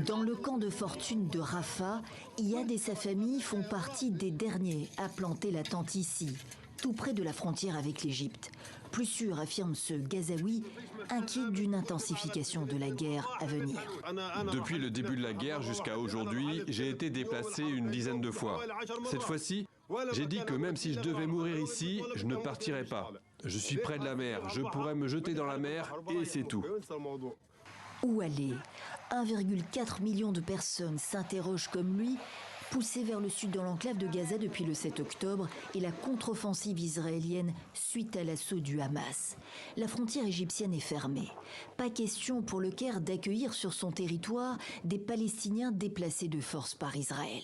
Dans le camp de fortune de Rafah, Iyad et sa famille font partie des derniers à planter la tente ici, tout près de la frontière avec l'Égypte. Plus sûr, affirme ce Gazaoui, inquiet d'une intensification de la guerre à venir. Depuis le début de la guerre jusqu'à aujourd'hui, j'ai été déplacé une dizaine de fois. Cette fois-ci, j'ai dit que même si je devais mourir ici, je ne partirais pas. Je suis près de la mer, je pourrais me jeter dans la mer et c'est tout. Où aller? 1,4 million de personnes s'interrogent comme lui, poussées vers le sud de l'enclave de Gaza depuis le 7 octobre et la contre-offensive israélienne suite à l'assaut du Hamas. La frontière égyptienne est fermée. Pas question pour le Caire d'accueillir sur son territoire des Palestiniens déplacés de force par Israël.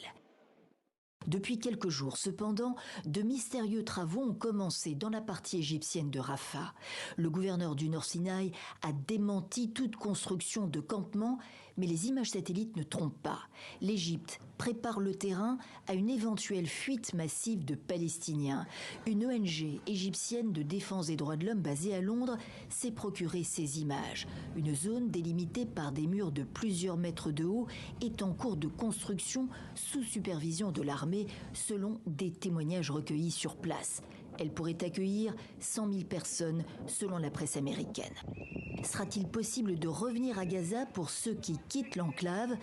Depuis quelques jours, cependant, de mystérieux travaux ont commencé dans la partie égyptienne de Rafah. Le gouverneur du Nord Sinaï a démenti toute construction de campement, mais les images satellites ne trompent pas. L'Égypte prépare le terrain à une éventuelle fuite massive de Palestiniens. Une ONG égyptienne de défense des droits de l'homme basée à Londres s'est procuré ces images. Une zone délimitée par des murs de plusieurs mètres de haut est en cours de construction sous supervision de l'armée, selon des témoignages recueillis sur place. Elle pourrait accueillir 100 000 personnes, selon la presse américaine. Sera-t-il possible de revenir à Gaza pour ceux qui quittent l'enclave?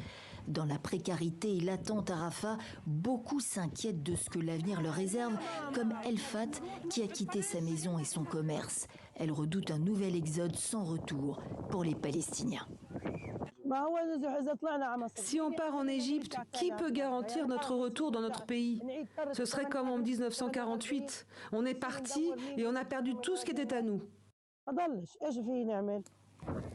Dans la précarité et l'attente à Rafah, beaucoup s'inquiètent de ce que l'avenir leur réserve, comme Elfat, qui a quitté sa maison et son commerce. Elle redoute un nouvel exode sans retour pour les Palestiniens. Si on part en Égypte, qui peut garantir notre retour dans notre pays? Ce serait comme en 1948. On est parti et on a perdu tout ce qui était à nous.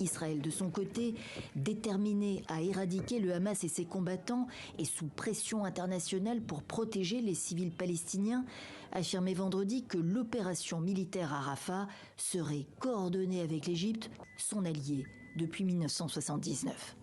Israël, de son côté, déterminé à éradiquer le Hamas et ses combattants et sous pression internationale pour protéger les civils palestiniens, affirmait vendredi que l'opération militaire à Rafah serait coordonnée avec l'Égypte, son allié depuis 1979.